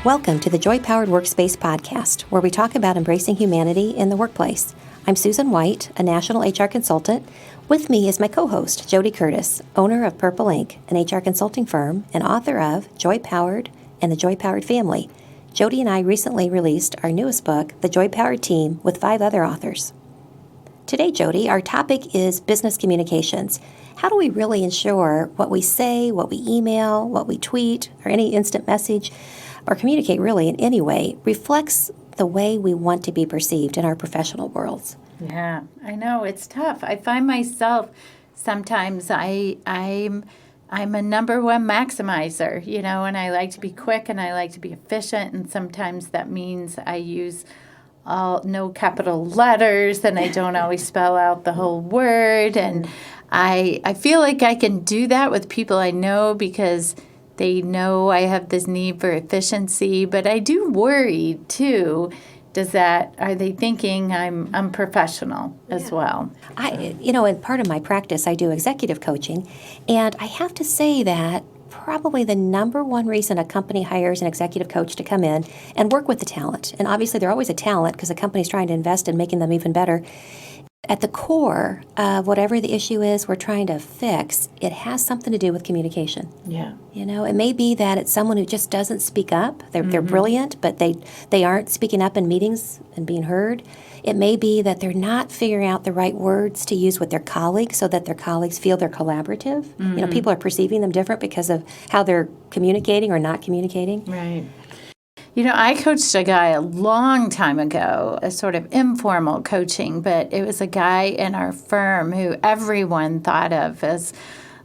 Welcome to the Joy Powered Workspace podcast, where we talk about embracing humanity in the workplace. I'm Susan White, a national HR consultant. With me is my co-host, Jody Curtis, owner of Purple Inc., an HR consulting firm and author of Joy Powered and the Joy Powered Family. Jody and I recently released our newest book, The Joy Powered Team, with 5 other authors. Today, Jody, our topic is business communications. How do we really ensure what we say, what we email, what we tweet, or any instant message, or communicate really in any way, reflects the way we want to be perceived in our professional worlds? Yeah, I know. It's tough. I find myself sometimes I'm a number one maximizer, and I like to be quick and I like to be efficient. And sometimes that means I use no capital letters and I don't always spell out the whole word. And I feel like I can do that with people I know because they know I have this need for efficiency, but I do worry too. Are they thinking I'm unprofessional as well? In part of my practice, I do executive coaching, and I have to say that probably the number one reason a company hires an executive coach to come in and work with the talent, and obviously they're always a talent because the company's trying to invest in making them even better. At the core of whatever the issue is we're trying to fix, it has something to do with communication. Yeah. It may be that it's someone who just doesn't speak up. They're brilliant, but they aren't speaking up in meetings and being heard. It may be that they're not figuring out the right words to use with their colleagues so that their colleagues feel they're collaborative. People are perceiving them different because of how they're communicating or not communicating. Right. I coached a guy a long time ago, a sort of informal coaching, but it was a guy in our firm who everyone thought of as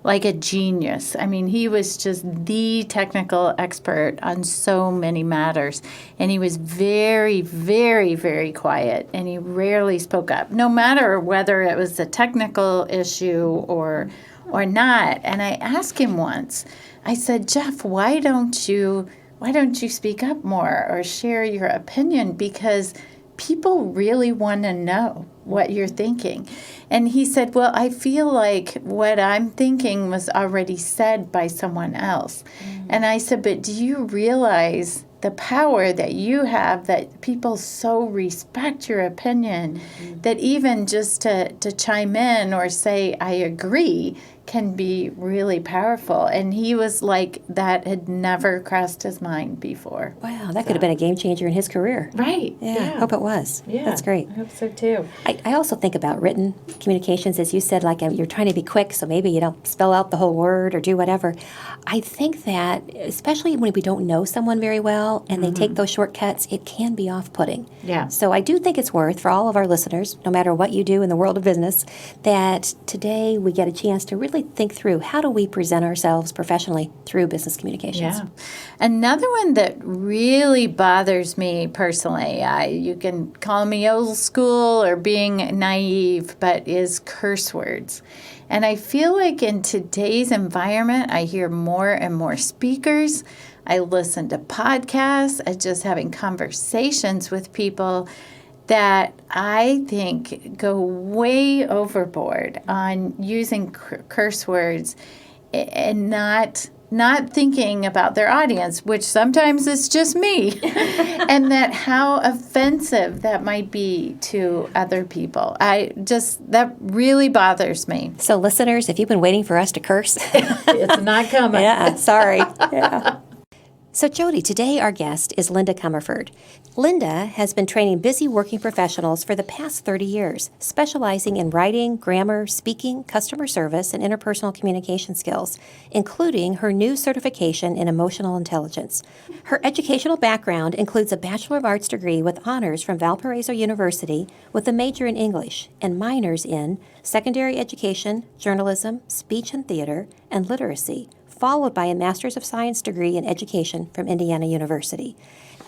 like a genius. I mean, he was just the technical expert on so many matters, and he was very, very, very quiet, and he rarely spoke up, no matter whether it was a technical issue or not. And I asked him once, I said, Jeff, why don't you speak up more or share your opinion? Because people really want to know what you're thinking. And he said, well, I feel like what I'm thinking was already said by someone else. And I said, but do you realize the power that you have, that people so respect your opinion, that even just to chime in or say, I agree, can be really powerful? And he was like, that had never crossed his mind before. Wow, that could have been a game changer in his career. Right. Yeah, I hope it was. Yeah. That's great. I hope so too. I also think about written communications, as you said, like you're trying to be quick, so maybe you don't spell out the whole word or do whatever. I think that, especially when we don't know someone very well and they take those shortcuts, it can be off-putting. Yeah. So I do think it's worth, for all of our listeners, no matter what you do in the world of business, that today we get a chance to really think through how do we present ourselves professionally through business communications. Yeah. Another one that really bothers me personally, you can call me old school or being naive, but is curse words. And I feel like in today's environment, I hear more and more speakers. I listen to podcasts, just having conversations with people that I think go way overboard on using curse words and not thinking about their audience, which sometimes is just me, and that how offensive that might be to other people. That really bothers me. So listeners, if you've been waiting for us to curse, it's not coming. Yeah, sorry. Yeah. So Jody, today our guest is Linda Comerford. Linda has been training busy working professionals for the past 30 years, specializing in writing, grammar, speaking, customer service, and interpersonal communication skills, including her new certification in emotional intelligence. Her educational background includes a Bachelor of Arts degree with honors from Valparaiso University with a major in English and minors in secondary education, journalism, speech and theater, and literacy, followed by a Master's of Science degree in Education from Indiana University.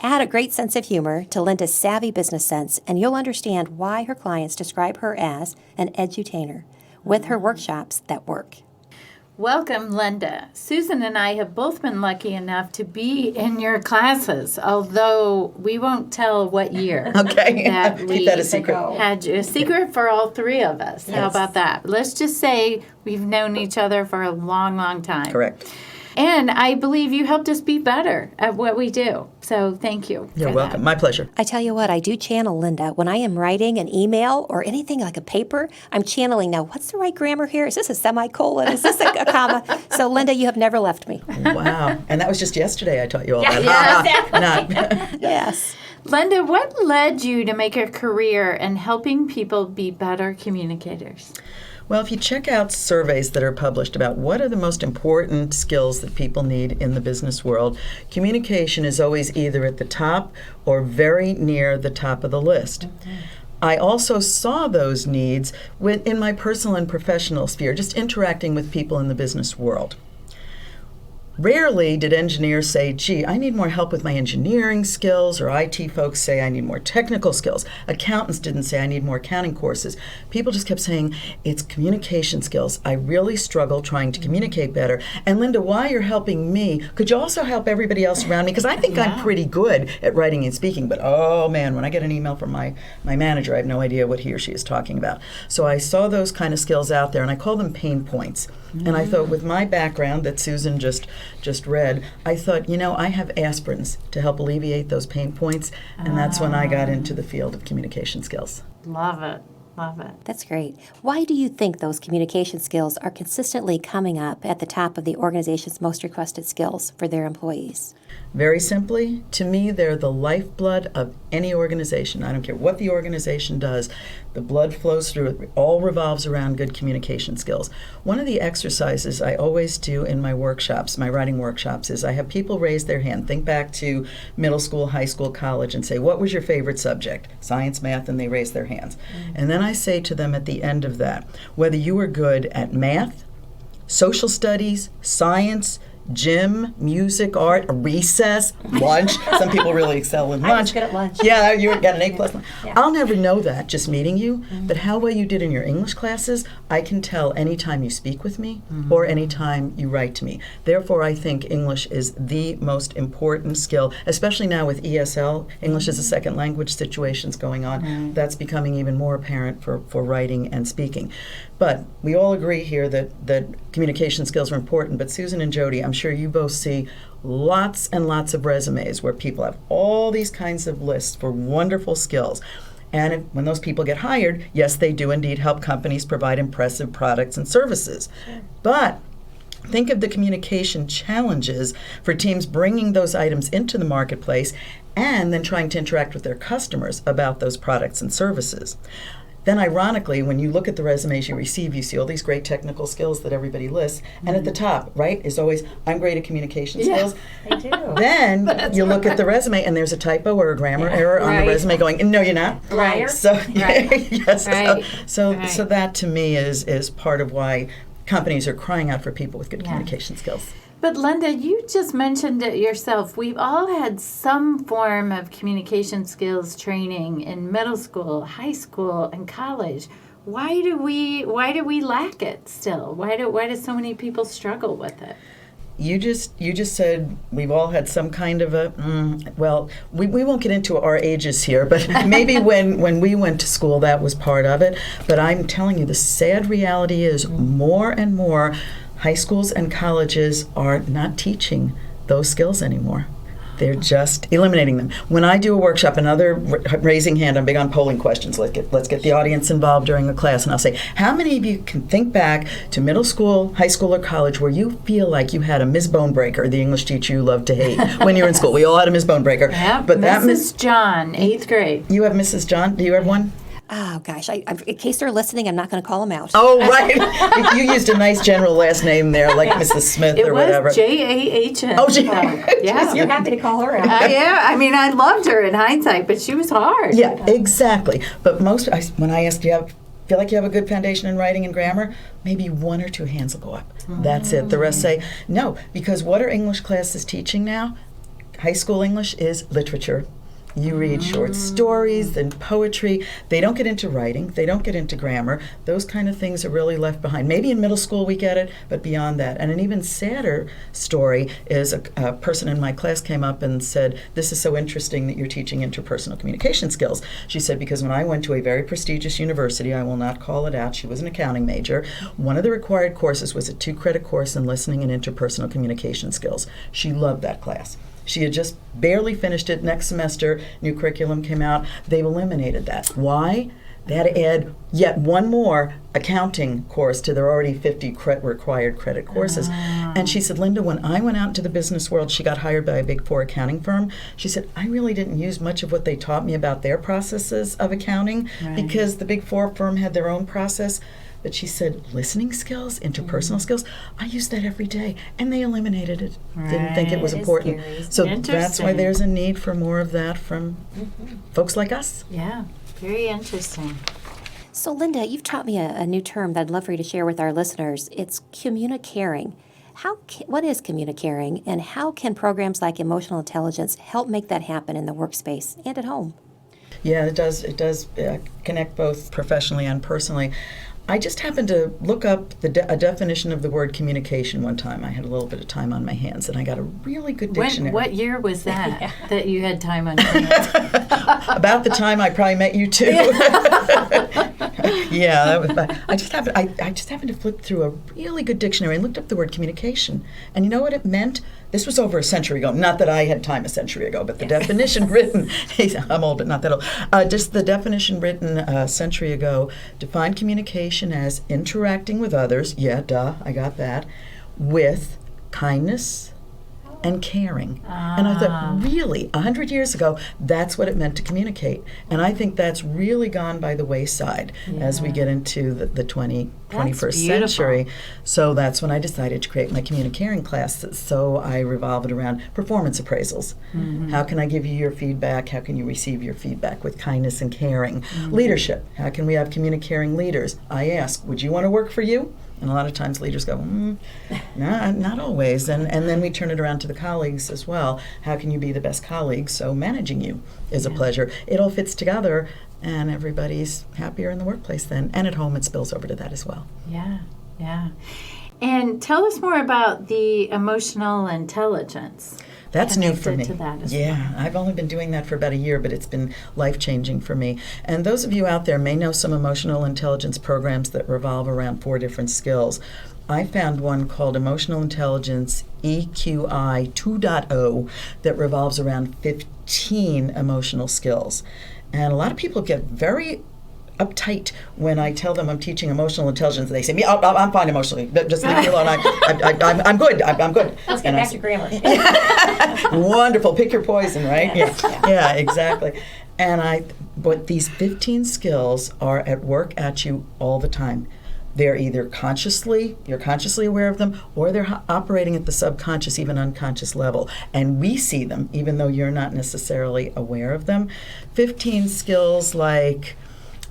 Add a great sense of humor to Linda's savvy business sense, and you'll understand why her clients describe her as an edutainer, with her workshops that work. Welcome, Linda. Susan and I have both been lucky enough to be in your classes, although we won't tell what year. Okay, that keep that a secret. Had a secret for all three of us. Yes. How about that? Let's just say we've known each other for a long, long time. Correct. And I believe you helped us be better at what we do. So thank you. You're welcome. My pleasure. I tell you what, I do channel Linda. When I am writing an email or anything like a paper, I'm channeling now, what's the right grammar here? Is this a semicolon? Is this a comma? So, Linda, you have never left me. Wow. And that was just yesterday I taught you all that. Exactly. Yes. Linda, what led you to make a career in helping people be better communicators? Well, if you check out surveys that are published about what are the most important skills that people need in the business world, communication is always either at the top or very near the top of the list. I also saw those needs in my personal and professional sphere, just interacting with people in the business world. Rarely did engineers say, gee, I need more help with my engineering skills, or IT folks say I need more technical skills. Accountants didn't say I need more accounting courses. People just kept saying, it's communication skills. I really struggle trying to communicate better. And Linda, while you're helping me, could you also help everybody else around me? Because I think I'm pretty good at writing and speaking, but oh man, when I get an email from my manager, I have no idea what he or she is talking about. So I saw those kind of skills out there, and I call them pain points. And I thought, with my background that Susan just read, I thought, I have aspirins to help alleviate those pain points, and that's when I got into the field of communication skills. Love it. Love it. That's great. Why do you think those communication skills are consistently coming up at the top of the organization's most requested skills for their employees? Very simply, to me, they're the lifeblood of any organization. I don't care what the organization does. The blood flows through it. It all revolves around good communication skills. One of the exercises I always do in my workshops, my writing workshops, is I have people raise their hand. Think back to middle school, high school, college, and say, what was your favorite subject? Science, math, and they raise their hands. And then I say to them at the end of that, whether you are good at math, social studies, science, gym, music, art, recess, lunch. Some people really excel in lunch. I was good at lunch. Yeah, you got an A plus. Yeah. I'll never know that just meeting you, but how well you did in your English classes, I can tell anytime you speak with me or anytime you write to me. Therefore, I think English is the most important skill, especially now with ESL, English as a second language situations going on. That's becoming even more apparent for writing and speaking. But we all agree here that communication skills are important, but Susan and Jody, I'm sure you both see lots and lots of resumes where people have all these kinds of lists for wonderful skills. And when those people get hired, yes, they do indeed help companies provide impressive products and services. Sure. But think of the communication challenges for teams bringing those items into the marketplace and then trying to interact with their customers about those products and services. Then ironically, when you look at the resumes you receive, you see all these great technical skills that everybody lists. And at the top, right, is always, I'm great at communication skills. They do. Then you look at the resume and there's a typo or a grammar error on the resume going, no, you're not. Liar. So, yes. Right. So that to me is part of why companies are crying out for people with good communication skills. But Linda, you just mentioned it yourself. We've all had some form of communication skills training in middle school, high school, and college. Why do we lack it still? Why do so many people struggle with it? You just said we've all had some kind of a, we won't get into our ages here, but maybe when we went to school that was part of it. But I'm telling you, the sad reality is more and more high schools and colleges are not teaching those skills anymore. They're just eliminating them. When I do a workshop, another raising hand, I'm big on polling questions. Let's get the audience involved during the class, and I'll say, how many of you can think back to middle school, high school, or college where you feel like you had a Ms. Bonebreaker, the English teacher you loved to hate, when you were in school? We all had a Ms. Bonebreaker. Yep, but that Mrs. John, 8th grade. You have Mrs. John? Do you have one? Oh, gosh. In case they're listening, I'm not going to call them out. Oh, right. You used a nice general last name there, like Mrs. Smith or whatever. It was J-A-H-N. Oh, J-A-H-N. Yeah. You're happy to call her out. Yeah, I mean, I loved her in hindsight, but she was hard. Yeah, exactly. But when I ask, do you feel like you have a good foundation in writing and grammar? Maybe one or two hands will go up. That's it. The rest say no, because what are English classes teaching now? High school English is literature. You read short stories and poetry. They don't get into writing. They don't get into grammar. Those kind of things are really left behind. Maybe in middle school we get it, but beyond that. And an even sadder story is a person in my class came up and said, "This is so interesting that you're teaching interpersonal communication skills." She said, "Because when I went to a very prestigious university, I will not call it out, she was an accounting major, one of the required courses was a 2-credit course in listening and interpersonal communication skills." She loved that class. She had just barely finished it. Next semester, new curriculum came out. They've eliminated that. Why? They had to add yet one more accounting course to their already 50 required credit courses. And she said, "Linda, when I went out into the business world," she got hired by a Big 4 accounting firm. She said, "I really didn't use much of what they taught me about their processes of accounting because the Big 4 firm had their own process." But she said, listening skills, interpersonal skills, I use that every day. And they eliminated it. Didn't think it was important. So that's why there's a need for more of that from folks like us. Yeah, very interesting. So, Linda, you've taught me a new term that I'd love for you to share with our listeners. It's communicaring. What is communicaring, and how can programs like emotional intelligence help make that happen in the workspace and at home? Yeah, it does. It does connect both professionally and personally. I just happened to look up a definition of the word communication one time. I had a little bit of time on my hands, and I got a really good dictionary. What year was that that you had time on your hands? About the time I probably met you too. Yeah, that was. I just happened to flip through a really good dictionary and looked up the word communication, and you know what it meant? This was over a century ago. Not that I had time a century ago, but the definition written, I'm old, but not that old. Just the definition written a century ago defined communication as interacting with others, yeah, duh, I got that, with kindness and caring. And I thought, really, 100 years ago, that's what it meant to communicate. And I think that's really gone by the wayside as we get into the 21st century. So that's when I decided to create my communicating classes. So I revolve it around performance appraisals. How can I give you your feedback? How can you receive your feedback with kindness and caring? Leadership. How can we have communicating leaders? I ask, would you want to work for you? And a lot of times leaders go, not always. And then we turn it around to the colleagues as well. How can you be the best colleague? So managing you is a pleasure. It all fits together, and everybody's happier in the workplace then. And at home, it spills over to that as well. Yeah, yeah. And tell us more about the emotional intelligence. That's new for me. To that as well. I've only been doing that for about a year, but it's been life-changing for me. And those of you out there may know some emotional intelligence programs that revolve around 4 different skills. I found one called Emotional Intelligence EQI 2.0 that revolves around 15 emotional skills. And a lot of people get very uptight when I tell them I'm teaching emotional intelligence. They say, I'm fine emotionally. Just leave me alone. I'm good. I'm good. Let's get back to grammar. Wonderful. Pick your poison, right? Yeah, exactly. But these 15 skills are at work at you all the time. They're either you're consciously aware of them, or they're operating at the subconscious, even unconscious level. And we see them, even though you're not necessarily aware of them. 15 skills like,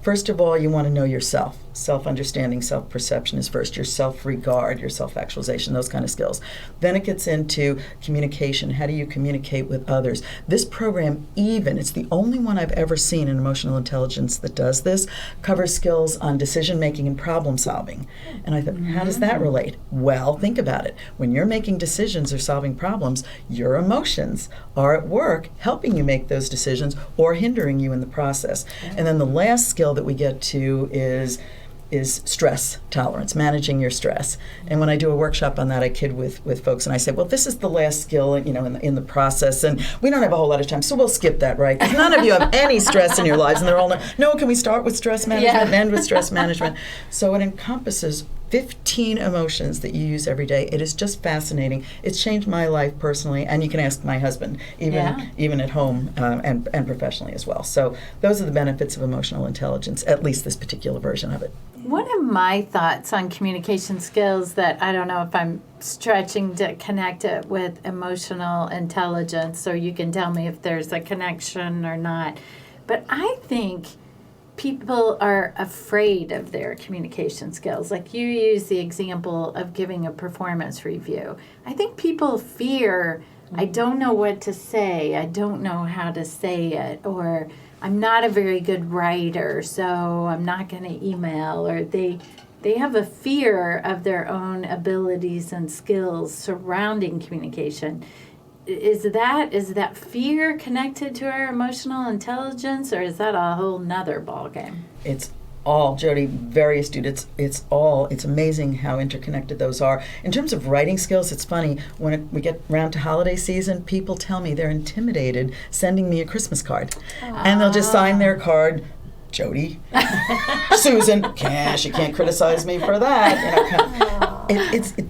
first of all, you want to know yourself. Self-understanding, self-perception is first. Your self-regard, your self-actualization, those kind of skills. Then it gets into communication. How do you communicate with others? This program it's the only one I've ever seen in emotional intelligence that does this, covers skills on decision-making and problem-solving. And I thought, how does that relate? Well, think about it. When you're making decisions or solving problems, your emotions are at work helping you make those decisions or hindering you in the process. And then the last skill that we get to is stress tolerance, managing your stress. And when I do a workshop on that, I kid with folks and I say, well, this is the last skill, in the process, and we don't have a whole lot of time, so we'll skip that, right? Because none of you have any stress in your lives, and they're all, no, can we start with stress management and end with stress management? So it encompasses 15 emotions that you use every day. It is just fascinating. It's changed my life personally, and you can ask my husband, even at home and professionally as well. So those are the benefits of emotional intelligence, at least this particular version of it. One of my thoughts on communication skills that I don't know if I'm stretching to connect it with emotional intelligence, or you can tell me if there's a connection or not, but I think people are afraid of their communication skills. Like you use the example of giving a performance review. I think people fear I don't know what to say. I don't know how to say it. Or I'm not a very good writer, so I'm not going to email. Or they have a fear of their own abilities and skills surrounding communication. Is that fear connected to our emotional intelligence, or is that a whole nother ballgame? It's all, Jody, very astute. It's amazing how interconnected those are. In terms of writing skills, it's funny, when we get around to holiday season, people tell me they're intimidated sending me a Christmas card. And they'll just sign their card, Jody, Susan, she can't criticize me for that.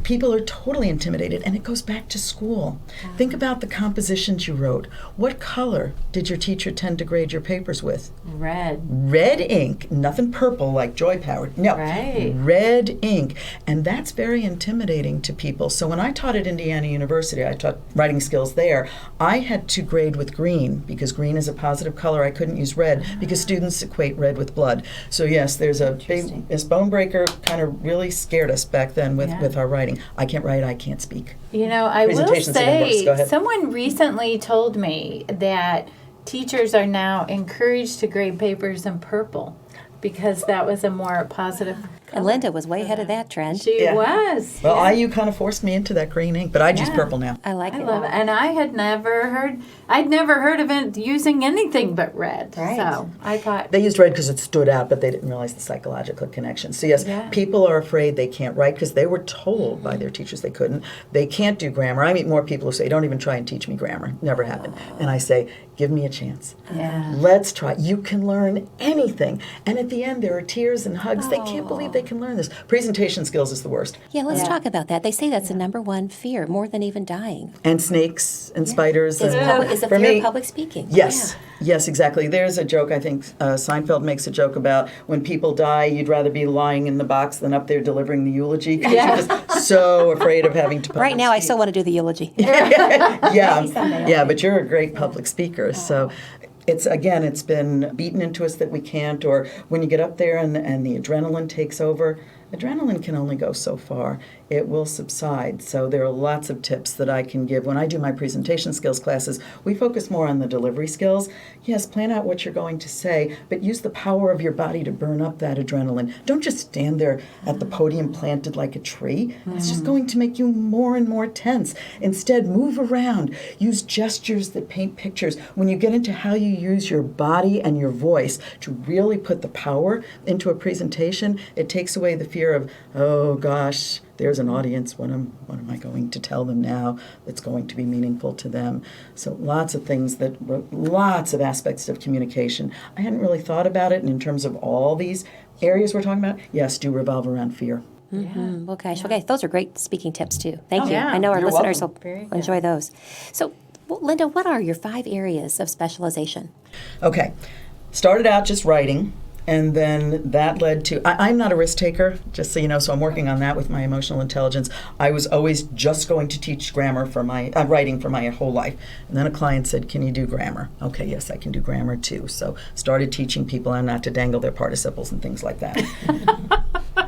People are totally intimidated, and it goes back to school. Think about the compositions you wrote. What color did your teacher tend to grade your papers with? Red. Red ink, nothing purple like Joy Power. No, right. Red ink. And that's very intimidating to people. So when I taught at Indiana University, I taught writing skills there, I had to grade with green, because green is a positive color. I couldn't use red because students equate red with blood. So yes, there's a big, this bone breaker kind of really scared us back then with our writing. I can't write, I can't speak. You know, I will Presentations in books. Go say, ahead. someone recently told me that teachers are now encouraged to grade papers in purple because that was a more positive color. And Linda was way ahead of that trend. She Yeah. was. Well, yeah. IU kind of forced me into that green ink, but I'd use Yeah. purple now. I like I it. love it. And I'd never heard of it using anything but red. Right. So I thought, They used red because it stood out, but they didn't realize the psychological connection. So yes, Yeah. people are afraid they can't write because they were told by their teachers they couldn't. They can't do grammar. I meet more people who say, don't even try and teach me grammar. Never happened. And I say, give me a chance. yeah. Let's try. You can learn anything. And at the end, there are tears and hugs. They can't believe they can learn this. Presentation skills is the worst. Yeah, let's Yeah. talk about that. They say that's the number one fear, more than even dying. And snakes and spiders. Is and the for fear me, of public speaking. Yes, yes, exactly. There's a joke, I think Seinfeld makes a joke about when people die, you'd rather be lying in the box than up there delivering the eulogy. 'Cause Yeah. You're just so afraid of having to Right now, I still want to do the eulogy. yeah, but you're a great public speaker. So it's been beaten into us that we can't, or when you get up there and the adrenaline takes over. Adrenaline can only go so far. It will subside. So there are lots of tips that I can give. When I do my presentation skills classes, we focus more on the delivery skills. Yes, plan out what you're going to say, but use the power of your body to burn up that adrenaline. Don't just stand there at the podium planted like a tree. It's just going to make you more and more tense. Instead, move around. Use gestures that paint pictures. When you get into how you use your body and your voice to really put the power into a presentation, it takes away the fear of, oh gosh, there's an audience. What am I going to tell them now that's going to be meaningful to them? So lots of aspects of communication. I hadn't really thought about it, and in terms of all these areas we're talking about, yes, do revolve around fear. Mm, well, gosh, okay, those are great speaking tips too. Thank you. yeah. I know our You're listeners welcome. Very will good. enjoy those. So, Linda, what are your 5 areas of specialization? Okay, started out just writing, and then that led to, I'm not a risk taker, just so you know, so I'm working on that with my emotional intelligence. I was always just going to teach grammar for my, writing for my whole life. And then a client said, can you do grammar? Okay, yes, I can do grammar too. So started teaching people how not to dangle their participles and things like that.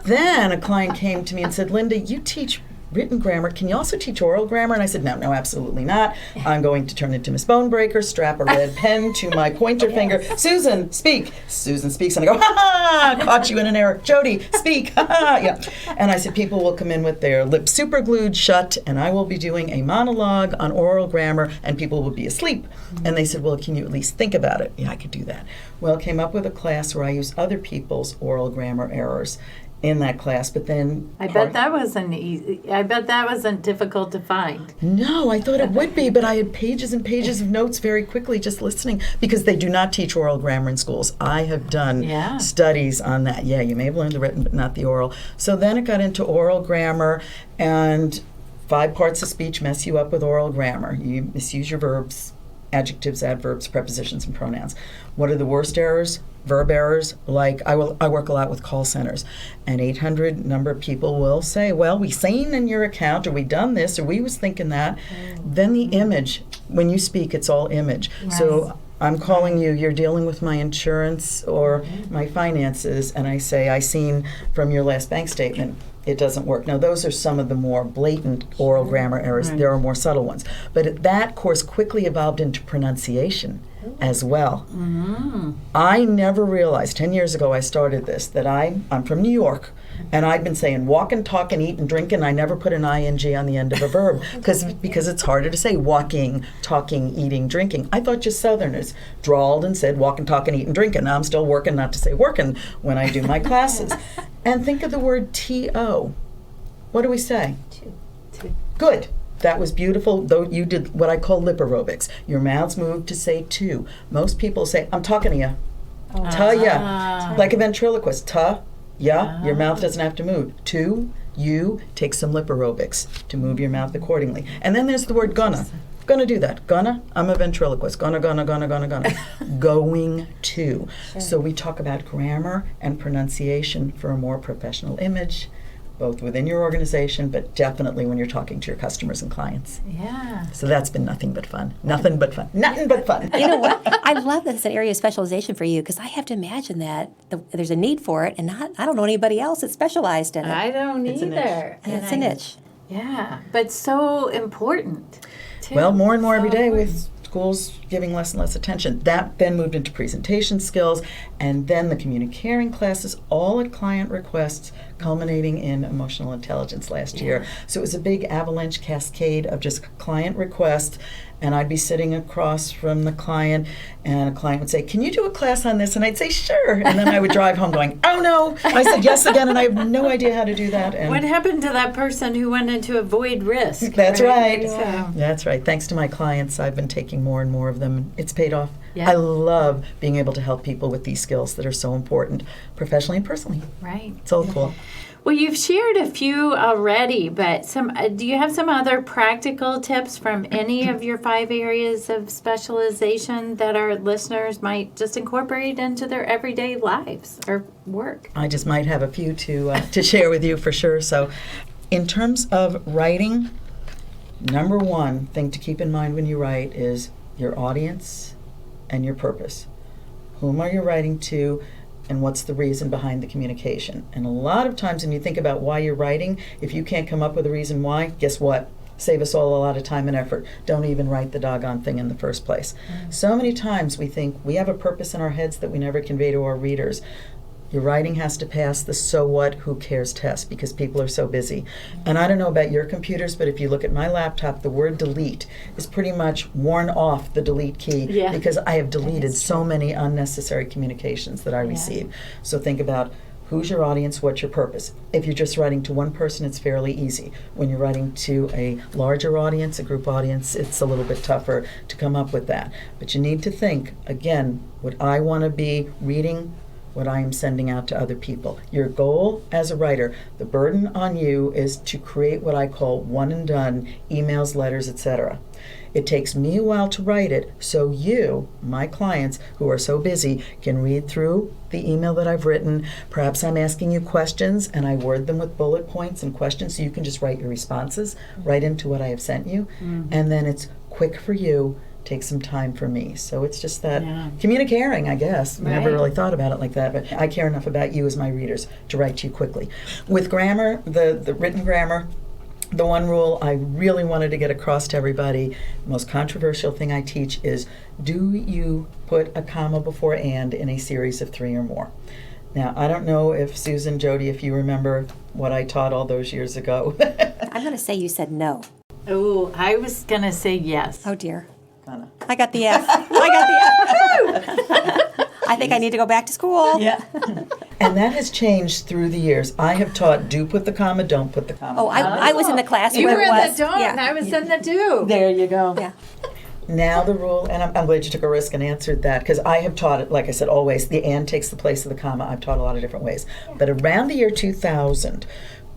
Then a client came to me and said, Linda, you teach written grammar. Can you also teach oral grammar? And I said, no, absolutely not. I'm going to turn into Miss Bonebreaker, strap a red pen to my pointer finger. Susan, speak. Susan speaks, and I go, ha, caught you in an error. Jody, speak, ha. Yeah. And I said, people will come in with their lips super glued shut, and I will be doing a monologue on oral grammar, and people will be asleep. And they said, well, can you at least think about it? Yeah, I could do that. Well, came up with a class where I use other people's oral grammar errors in that class, but then I bet that wasn't easy. I bet that wasn't difficult to find. No, I thought it would be, but I had pages and pages of notes very quickly just listening, because they do not teach oral grammar in schools. I have done Yeah. studies on that. Yeah, you may have learned the written, but not the oral. So then it got into oral grammar, and 5 parts of speech mess you up with oral grammar. You misuse your verbs, adjectives, adverbs, prepositions, and pronouns. What are the worst errors? Verb errors. Like I work a lot with call centers, and 800 number of people will say, well, we seen in your account, or we done this, or we was thinking that. Then the image, when you speak, it's all image. So I'm calling you, you're dealing with my insurance or my finances, and I say, I seen from your last bank statement, it doesn't work. Now, those are some of the more blatant oral grammar errors. There are more subtle ones. But that course quickly evolved into pronunciation as well. I never realized, 10 years ago I started this, that I'm from New York, and I've been saying walking, talking, eating, drinking. I never put an ing on the end of a verb because it's harder to say walking, talking, eating, drinking. I thought just Southerners drawled and said walking, talking, eating, drinking. Now I'm still working not to say working when I do my classes. And think of the word T-O. What do we say? Two. Good. That was beautiful, though you did what I call lip aerobics. Your mouths moved to say to. Most people say, I'm talking to you. Ta ya. Like a ventriloquist. Ta ya. Your mouth doesn't have to move. To you. Take some lip aerobics to move your mouth accordingly. And then there's the word gonna. Gonna do that. Gonna, I'm a ventriloquist. Gonna. Going to. Sure. So we talk about grammar and pronunciation for a more professional image, both within your organization, but definitely when you're talking to your customers and clients. Yeah. So that's been nothing but fun. Nothing but fun. Nothing but fun. You know what? I love that it's an area of specialization for you because I have to imagine that there's a need for it, and I don't know anybody else that's specialized in it. I don't It's a niche. either. And it's a niche. Yeah, but so important. Too. Well, more and more So every day important. with schools giving less and less attention. That then moved into presentation skills, and then the communicating classes, all at client requests, culminating in emotional intelligence last year. So it was a big avalanche cascade of just client requests, and I'd be sitting across from the client, and a client would say, can you do a class on this? And I'd say, sure. And then I would drive home going, oh no. I said yes again, and I have no idea how to do that. And What happened to that person who went into avoid risk? That's right. So, That's right. Thanks to my clients, I've been taking more and more of them. It's paid off. Yeah. I love being able to help people with these skills that are so important, professionally and personally. right. It's all cool. Well, you've shared a few already, but do you have some other practical tips from any of your 5 areas of specialization that our listeners might just incorporate into their everyday lives or work? I just might have a few to share with you for sure. So, in terms of writing, number one thing to keep in mind when you write is your audience and your purpose. Whom are you writing to? And what's the reason behind the communication? And a lot of times when you think about why you're writing, if you can't come up with a reason why, guess what? Save us all a lot of time and effort. Don't even write the doggone thing in the first place. So many times we think we have a purpose in our heads that we never convey to our readers. Your writing has to pass the so what, who cares test because people are so busy. And I don't know about your computers, but if you look at my laptop, the word delete is pretty much worn off the delete key Yeah. because I have deleted so many unnecessary communications that I receive. So think about who's your audience, what's your purpose. If you're just writing to one person, it's fairly easy. When you're writing to a larger audience, a group audience, it's a little bit tougher to come up with that. But you need to think, again, would I want to be reading what I am sending out to other people? Your goal as a writer, the burden on you is to create what I call one and done emails, letters, etc. It takes me a while to write it, so you, my clients who are so busy, can read through the email that I've written. Perhaps I'm asking you questions and I word them with bullet points and questions so you can just write your responses right into what I have sent you. And then it's quick for you, take some time for me. So it's just that communicating, I guess. I never Right. really thought about it like that, but I care enough about you as my readers to write to you quickly. With grammar, the written grammar, the one rule I really wanted to get across to everybody, most controversial thing I teach is, do you put a comma before and in a series of 3 or more? Now, I don't know if Susan, Jody, if you remember what I taught all those years ago. I'm going to say you said no. Oh, I was going to say yes. Oh, dear. Kinda. I got the F. I got the F. I think I need to go back to school. Yeah. And that has changed through the years. I have taught do put the comma, don't put the comma. Oh, I was in the class You where were it in was. the don't, yeah. and I was in the do. There you go. Yeah. Now the rule, and I'm glad you took a risk and answered that, because I have taught it, like I said, always, the and takes the place of the comma. I've taught a lot of different ways. But around the year 2000,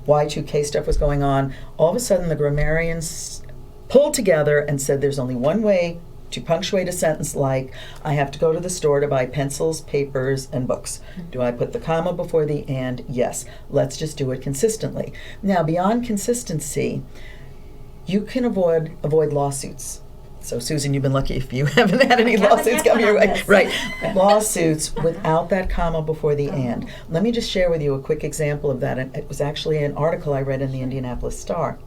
Y2K stuff was going on, all of a sudden the grammarians pulled together and said there's only one way to punctuate a sentence, like, I have to go to the store to buy pencils, papers, and books. Do I put the comma before the and? Yes. Let's just do it consistently. Now, beyond consistency, you can avoid lawsuits. So, Susan, you've been lucky if you haven't had any lawsuits come your way. Right. Lawsuits without that comma before the and. Let me just share with you a quick example of that. It was actually an article I read in the Indianapolis Star.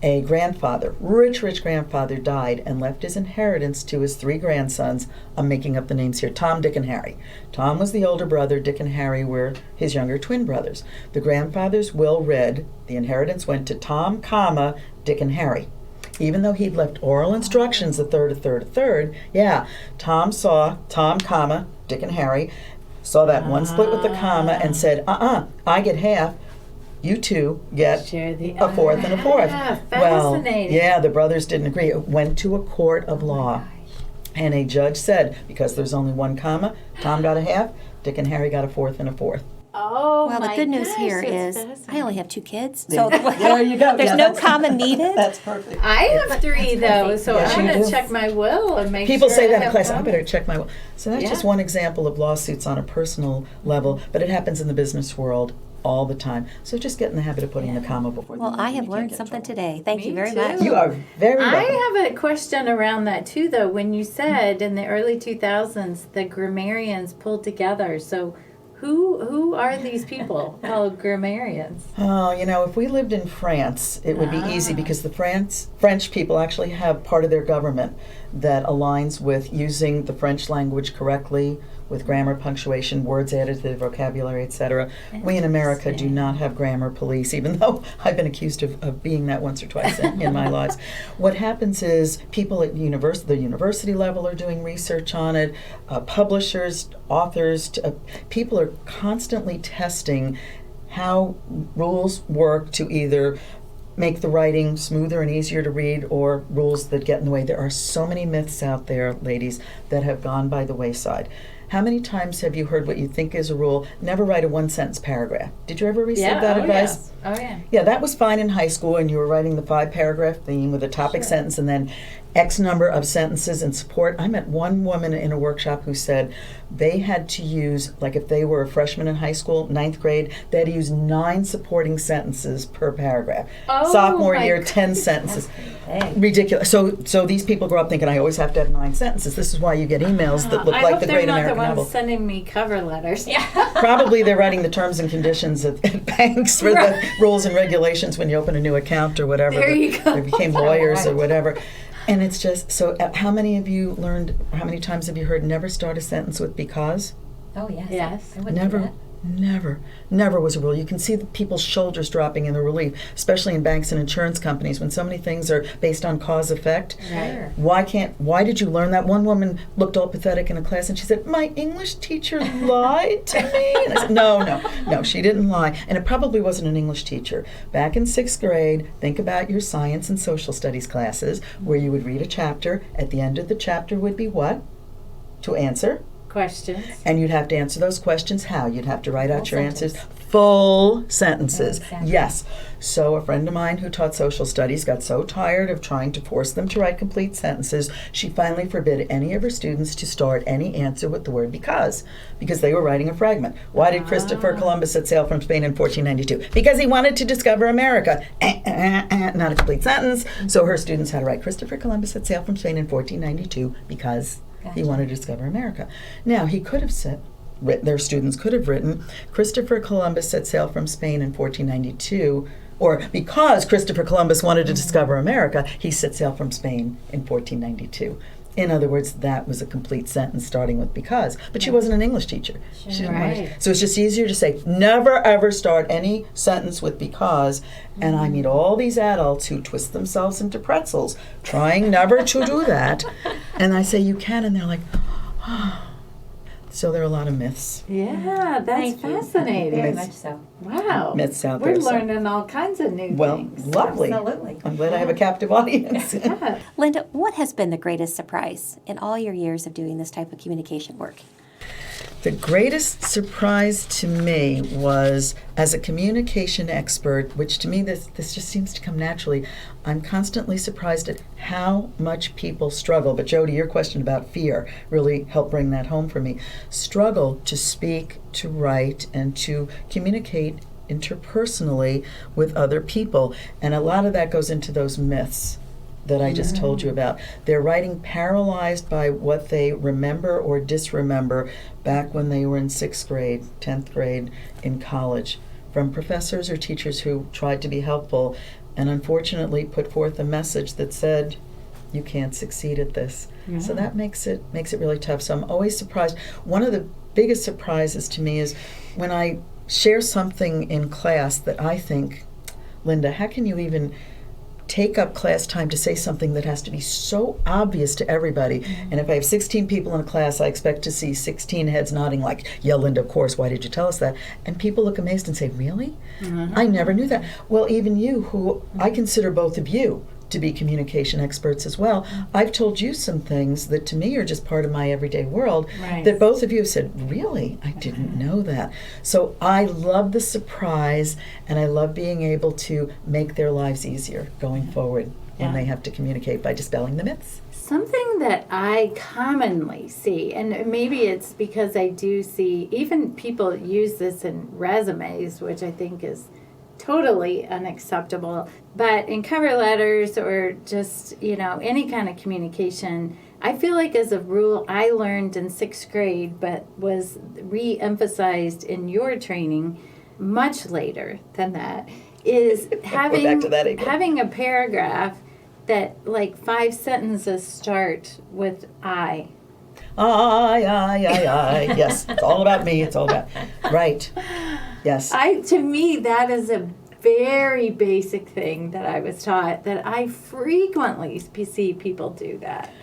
A grandfather, rich grandfather, died and left his inheritance to his 3 grandsons. I'm making up the names here. Tom, Dick, and Harry. Tom was the older brother. Dick and Harry were his younger twin brothers. The grandfather's will read, the inheritance went to Tom, comma, Dick and Harry. Even though he'd left oral instructions, a third, yeah, Tom saw Tom, comma, Dick and Harry, saw that one split with the comma and said, I get half, you two get a fourth and a fourth. Well, Fascinating. yeah, the brothers didn't agree. It went to a court of law. And a judge said, because there's only one comma, Tom got a half, Dick and Harry got a fourth and a fourth. Oh, Well, the my good news gosh, here that's is fascinating. I only have 2 kids, so There you go. there's Yeah, no that's- comma needed. That's perfect. I have 3 though, so Yes, I'm you going do. to check my will and make People sure say I that in have class, I commas. better check my will. So that's just Yeah. one example of lawsuits on a personal level, but it happens in the business world all the time. So just get in the habit of putting the comma before the Well, and I you have can't learned get in something trouble. today. Thank you Me very too. much. You are very welcome. I have a question around that too, though. When you said in the early 2000s the grammarians pulled together, so who are these people called grammarians? Oh, if we lived in France, it would be easy because the French people actually have part of their government that aligns with using the French language correctly, with grammar, punctuation, words added to the vocabulary, etc. We in America do not have grammar police, even though I've been accused of being that once or twice in my lives. What happens is people at the university level are doing research on it, publishers, authors, people are constantly testing how rules work to either make the writing smoother and easier to read or rules that get in the way. There are so many myths out there, ladies, that have gone by the wayside. How many times have you heard what you think is a rule? Never write a 1-sentence paragraph. Did you ever receive that advice? Yes. Oh, yeah. Yeah, that was fine in high school, and you were writing the 5-paragraph theme with a topic sentence and then X number of sentences in support. I met one woman in a workshop who said they had to use, like if they were a freshman in high school, 9th grade, they had to use 9 supporting sentences per paragraph. Oh, Sophomore my year, 10 sentences. Ridiculous. So these people grow up thinking, I always have to have 9 sentences. This is why you get emails that look I like hope the they're Great not American the ones Novel. sending me cover letters. Yeah. Probably they're writing the terms and conditions at banks for the rules and regulations when you open a new account or whatever. There you go. They became lawyers or whatever. And it's just, so how many of you learned, how many times have you heard never start a sentence with because? Oh, yes. Yes. I wouldn't do that. Never was a rule. You can see the people's shoulders dropping in the relief, especially in banks and insurance companies when so many things are based on cause effect. Right. Why did you learn that? One woman looked all pathetic in a class and she said, my English teacher lied to me. And I said, no, she didn't lie. And it probably wasn't an English teacher. Back in 6th grade, think about your science and social studies classes where you would read a chapter. At the end of the chapter would be what? To answer. Questions. And you'd have to answer those questions how? You'd have to write out Full your sentence. answers. Full sentences. Exactly. Yes. So a friend of mine who taught social studies got so tired of trying to force them to write complete sentences, she finally forbid any of her students to start any answer with the word because they were writing a fragment. Why did Christopher Columbus set sail from Spain in 1492? Because he wanted to discover America. Not a complete sentence. So her students had to write Christopher Columbus set sail from Spain in 1492 because he wanted to discover America. Now, he could have said, their students could have written, Christopher Columbus set sail from Spain in 1492, or because Christopher Columbus wanted to discover America, he set sail from Spain in 1492. In other words, that was a complete sentence starting with because. But she wasn't an English teacher. She didn't want to- Right. So it's just easier to say, never ever start any sentence with because. And I meet all these adults who twist themselves into pretzels, trying never to do that. And I say, you can, and they're like, oh. So there are a lot of myths. Yeah, that's Thank you. fascinating. Very much so. Wow. Myths out We're there, so- learning all kinds of new Well, things. lovely. Absolutely. I'm glad I have a captive audience. Yeah. Linda, what has been the greatest surprise in all your years of doing this type of communication work? The greatest surprise to me was, as a communication expert, which to me this just seems to come naturally, I'm constantly surprised at how much people struggle. But Jody, your question about fear really helped bring that home for me. Struggle to speak, to write, and to communicate interpersonally with other people. And a lot of that goes into those myths that I just told you about. They're writing paralyzed by what they remember or disremember back when they were in 6th grade, 10th grade, in college, from professors or teachers who tried to be helpful and unfortunately put forth a message that said, you can't succeed at this. So that makes it really tough. So I'm always surprised. One of the biggest surprises to me is when I share something in class that I think, Linda, how can you even take up class time to say something that has to be so obvious to everybody? And if I have 16 people in a class, I expect to see 16 heads nodding like, yeah, Linda, of course, why did you tell us that? And people look amazed and say, really? I never knew that. Well, even you, who I consider both of you to be communication experts as well, I've told you some things that to me are just part of my everyday world that both of you have said, really? I didn't know that. So I love the surprise, and I love being able to make their lives easier going forward when they have to communicate by dispelling the myths. Something that I commonly see, and maybe it's because I do see, even people use this in resumes, which I think is totally unacceptable, but in cover letters or just, any kind of communication, I feel like as a rule I learned in 6th grade, but was re-emphasized in your training much later than that, is having a paragraph that like 5 sentences start with I. I. Yes, it's all about me. It's all about, right. Yes. To me, that is a very basic thing that I was taught, that I frequently see people do that.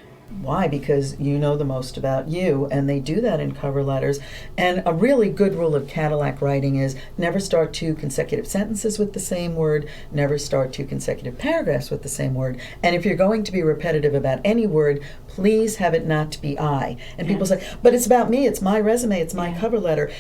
Why? Because you know the most about you, and they do that in cover letters. And a really good rule of Cadillac writing is never start 2 consecutive sentences with the same word, never start 2 consecutive paragraphs with the same word. And if you're going to be repetitive about any word, please have it not to be I. And people say, but it's about me, it's my resume, it's my cover letter.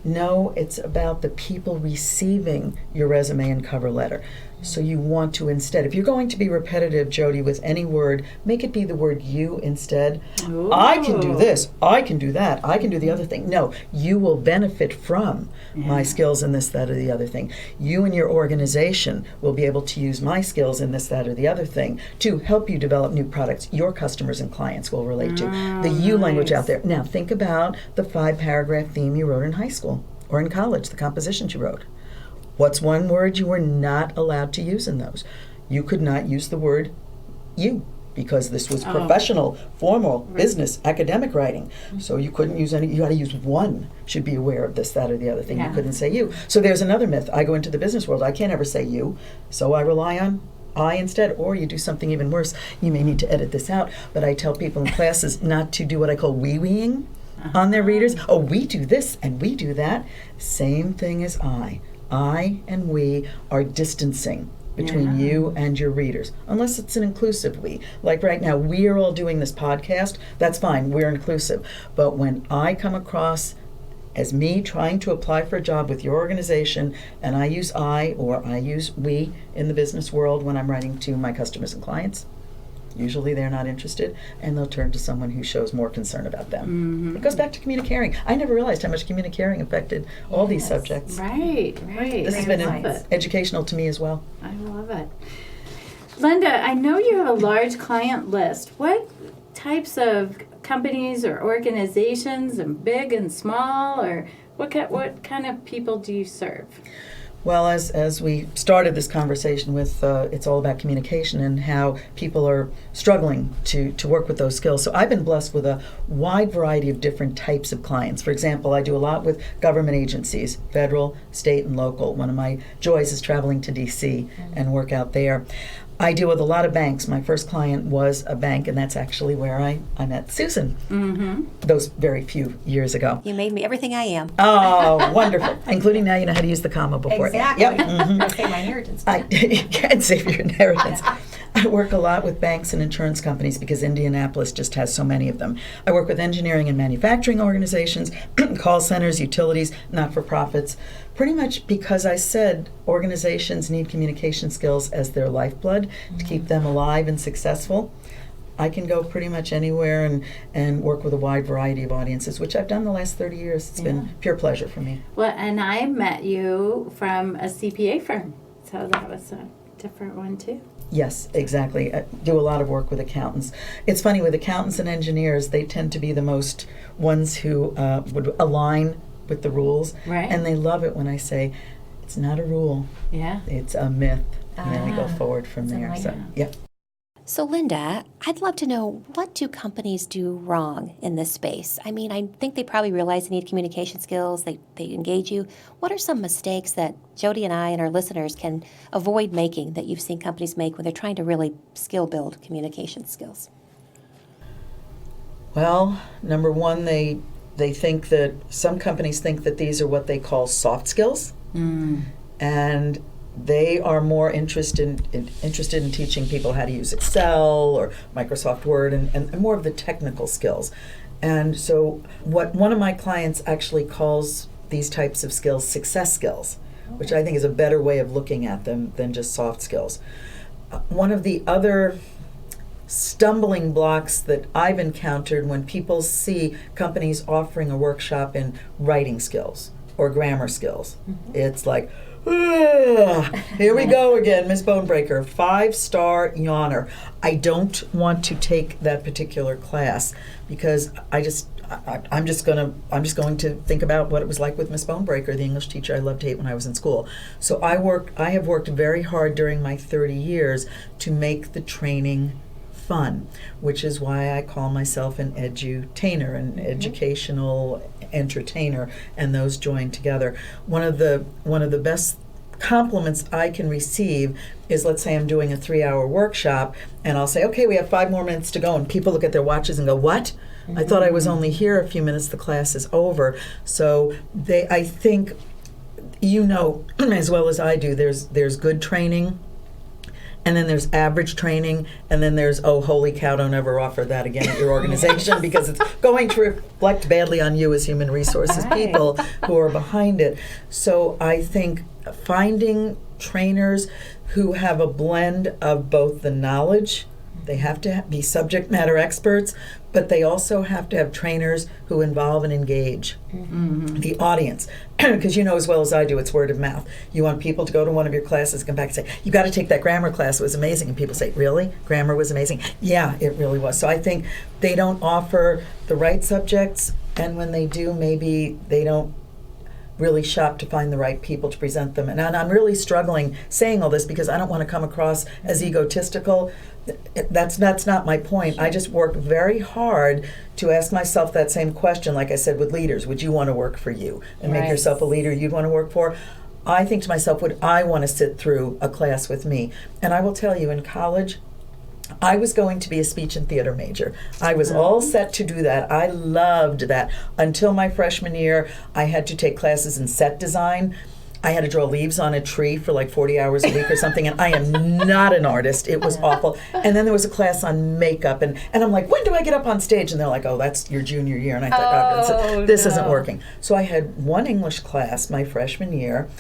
No, it's about the people receiving your resume and cover letter. So you want to instead, if you're going to be repetitive, Jody, with any word, make it be the word you instead. Ooh. I can do this, I can do that, I can do the other thing. No, you will benefit from my skills in this, that, or the other thing. You and your organization will be able to use my skills in this, that, or the other thing to help you develop new products your customers and clients will relate to. The you language out there. Now think about the 5-paragraph theme you wrote in high school or in college, the compositions you wrote. What's one word you were not allowed to use in those? You could not use the word you because this was professional, formal, business, academic writing. So you couldn't use any, you had to use one, should be aware of this, that, or the other thing. You couldn't say you. So there's another myth. I go into the business world, I can't ever say you, so I rely on I instead, or you do something even worse. You may need to edit this out, but I tell people in classes not to do what I call wee-weeing on their readers. Oh, we do this and we do that. Same thing as I. I and we are distancing between you and your readers, unless it's an inclusive we. Like right now, we are all doing this podcast. That's fine. We're inclusive. But when I come across as me trying to apply for a job with your organization, and I use I or I use we in the business world when I'm writing to my customers and clients, usually they're not interested, and they'll turn to someone who shows more concern about them. It goes back to communicating. I never realized how much communicating affected all these subjects. Right. This has been educational to me as well. I love it. Linda, I know you have a large client list. What types of companies or organizations, and big and small, or what kind of people do you serve? Well, as we started this conversation with, it's all about communication and how people are struggling to work with those skills. So I've been blessed with a wide variety of different types of clients. For example, I do a lot with government agencies, federal, state, and local. One of my joys is traveling to D.C. and work out there. I deal with a lot of banks. My first client was a bank, and that's actually where I met Susan those very few years ago. You made me everything I am. Oh, wonderful. Including now you know how to use the comma before. Exactly. Yep. Mm-hmm. I save my inheritance. You can't save your inheritance. I work a lot with banks and insurance companies because Indianapolis just has so many of them. I work with engineering and manufacturing organizations, call centers, utilities, not-for-profits, pretty much because I said organizations need communication skills as their lifeblood to keep them alive and successful. I can go pretty much anywhere and work with a wide variety of audiences, which I've done the last 30 years. It's been pure pleasure for me. Well, and I met you from a CPA firm, so that was a different one too. Yes, exactly. I do a lot of work with accountants. It's funny, with accountants and engineers, they tend to be the most ones who would align with the rules. Right. And they love it when I say, it's not a rule, Yeah. it's a myth. And then we go forward from there. right. So, yeah. So, Linda, I'd love to know, what do companies do wrong in this space? I mean, I think they probably realize they need communication skills, they engage you. What are some mistakes that Jody and I and our listeners can avoid making that you've seen companies make when they're trying to really skill build communication skills? Well, number one, they think that some companies think that these are what they call soft skills, and they are more interested in teaching people how to use Excel or Microsoft Word and more of the technical skills. And so, what one of my clients actually calls these types of skills success skills, which I think is a better way of looking at them than just soft skills. One of the other stumbling blocks that I've encountered when people see companies offering a workshop in writing skills or grammar skills, it's like, "Ugh, here we go again, Miss Bonebreaker, 5-star yawner." I don't want to take that particular class because I'm just going to think about what it was like with Miss Bonebreaker, the English teacher I loved to hate when I was in school. So I have worked very hard during my 30 years to make the training fun, which is why I call myself an edutainer, an educational entertainer, and those join together. One of the best compliments I can receive is, let's say I'm doing a 3-hour workshop and I'll say, okay, we have 5 more minutes to go, and people look at their watches and go, what? I thought I was only here a few minutes, the class is over. So I think, as well as I do, there's good training, and then there's average training, and then there's, oh, holy cow, don't ever offer that again at your organization because it's going to reflect badly on you as human resources people who are behind it. So I think finding trainers who have a blend of both the knowledge, they have to be subject matter experts, but they also have to have trainers who involve and engage the audience. Because you know as well as I do, it's word of mouth. You want people to go to one of your classes, come back and say, you got to take that grammar class, it was amazing. And people say, really? Grammar was amazing? Yeah, it really was. So I think they don't offer the right subjects, and when they do, maybe they don't really shop to find the right people to present them. And I'm really struggling saying all this because I don't want to come across as egotistical. That's not my point. I just work very hard to ask myself that same question, like I said with leaders. Would you want to work for you? And make yourself a leader you'd want to work for? I think to myself, would I want to sit through a class with me? And I will tell you, in college, I was going to be a speech and theater major. I was all set to do that. I loved that. Until my freshman year, I had to take classes in set design. I had to draw leaves on a tree for like 40 hours a week or something, and I am not an artist. It was awful. And then there was a class on makeup, and I'm like, when do I get up on stage? And they're like, oh, that's your junior year. And I thought, this isn't working. So I had one English class my freshman year,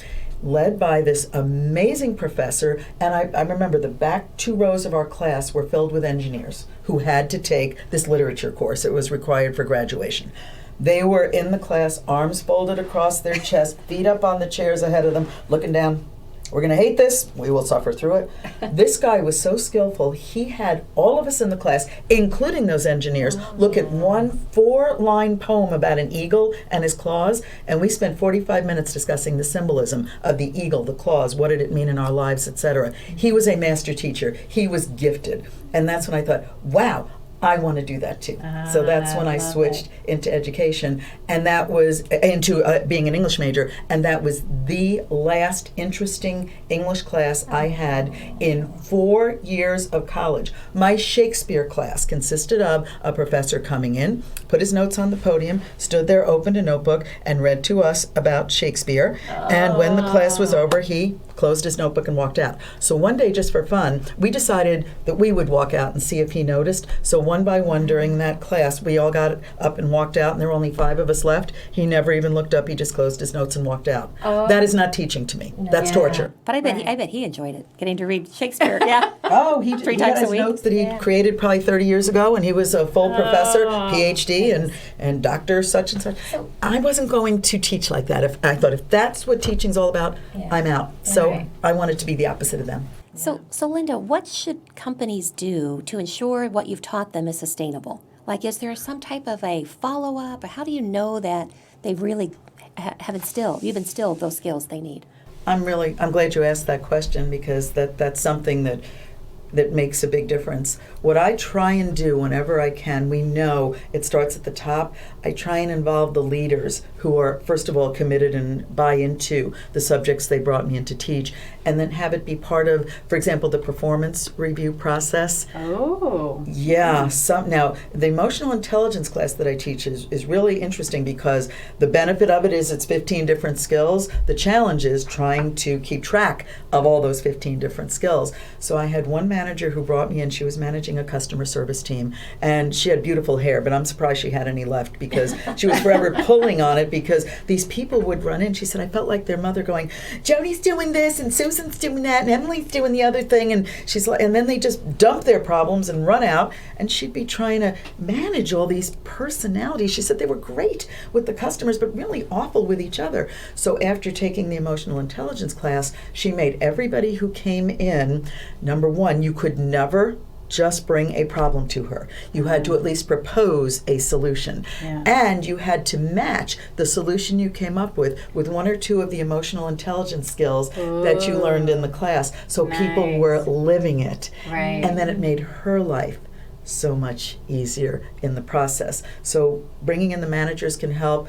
led by this amazing professor, and I remember the back 2 rows of our class were filled with engineers who had to take this literature course. It was required for graduation. They were in the class, arms folded across their chest, feet up on the chairs ahead of them, looking down. We're going to hate this. We will suffer through it. This guy was so skillful, he had all of us in the class, including those engineers, look at one 4-line poem about an eagle and his claws, and we spent 45 minutes discussing the symbolism of the eagle, the claws, what did it mean in our lives, etc. He was a master teacher. He was gifted. And that's when I thought, wow, I want to do that too. So that's when I switched into education, and that was into being an English major, and that was the last interesting English class I had in 4 years of college. My Shakespeare class consisted of a professor coming in, put his notes on the podium, stood there, opened a notebook, and read to us about Shakespeare, and when the class was over, he closed his notebook and walked out. So one day, just for fun, we decided that we would walk out and see if he noticed. So one by one during that class, we all got up and walked out, and there were only 5 of us left. He never even looked up. He just closed his notes and walked out. That is not teaching to me. That's torture. But I bet he enjoyed it, getting to read Shakespeare. Yeah. Oh, he 3 he times had a his week. notes that he created probably 30 years ago, and he was a full professor, PhD, and doctor such and such. I wasn't going to teach like that. I thought if that's what teaching's all about, I'm out. So I wanted to be the opposite of them. So, Linda, what should companies do to ensure what you've taught them is sustainable? Like, is there some type of a follow-up, or how do you know that they've really you've instilled those skills they need? I'm glad you asked that question, because that's something that makes a big difference. What I try and do whenever I can, we know it starts at the top, I try and involve the leaders who are, first of all, committed and buy into the subjects they brought me in to teach, and then have it be part of, for example, the performance review process. Oh. Yeah. Now, the emotional intelligence class that I teach is really interesting, because the benefit of it is it's 15 different skills. The challenge is trying to keep track of all those 15 different skills. So I had one manager who brought me in. She was managing a customer service team, and she had beautiful hair, but I'm surprised she had any left, because she was forever pulling on it, because these people would run in. She said, I felt like their mother going, Jody's doing this, and Susan's doing that, and Emily's doing the other thing, and she's like, and then they just dump their problems and run out, and she'd be trying to manage all these personalities. She said they were great with the customers, but really awful with each other. So after taking the emotional intelligence class, she made everybody who came in, number one, you could never just bring a problem to her. You had to at least propose a solution. Yeah. And you had to match the solution you came up with one or two of the emotional intelligence skills that you learned in the class. So people were living it. Right. And then it made her life so much easier in the process. So bringing in the managers can help.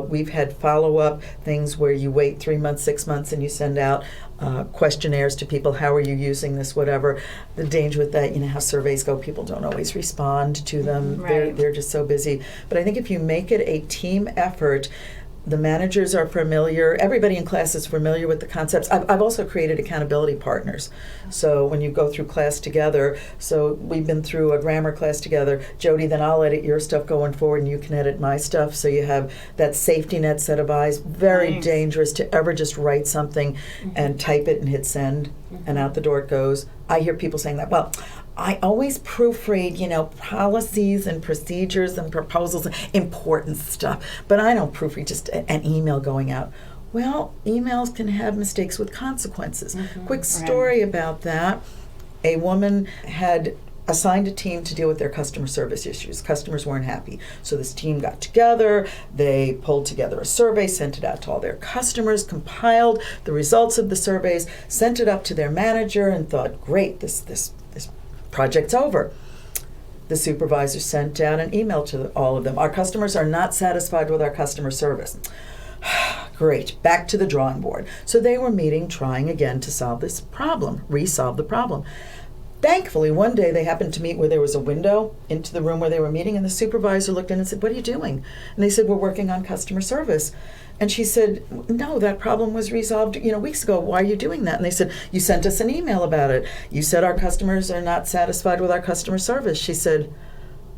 We've had follow-up things where you wait 3 months, 6 months, and you send out questionnaires to people. How are you using this, whatever. The danger with that, you know how surveys go, people don't always respond to them. Right. They're just so busy. But I think if you make it a team effort, the managers are familiar, everybody in class is familiar with the concepts. I've also created accountability partners. So when you go through class together, so we've been through a grammar class together, Jody, then I'll edit your stuff going forward and you can edit my stuff. So you have that safety net set of eyes. Very dangerous to ever just write something and type it and hit send and out the door it goes. I hear people saying that, well, I always proofread, policies and procedures and proposals, important stuff, but I don't proofread just an email going out. Well, emails can have mistakes with consequences. Quick story about that. A woman had assigned a team to deal with their customer service issues. Customers weren't happy. So this team got together, they pulled together a survey, sent it out to all their customers, compiled the results of the surveys, sent it up to their manager, and thought, great, this project's over. The supervisor sent out an email to all of them. Our customers are not satisfied with our customer service. Great, back to the drawing board. So they were meeting, trying again to solve this problem, resolve the problem. Thankfully, one day they happened to meet where there was a window into the room where they were meeting, and the supervisor looked in and said, what are you doing? And they said, we're working on customer service. And she said, no, that problem was resolved, weeks ago. Why are you doing that? And they said, you sent us an email about it. You said our customers are not satisfied with our customer service. She said,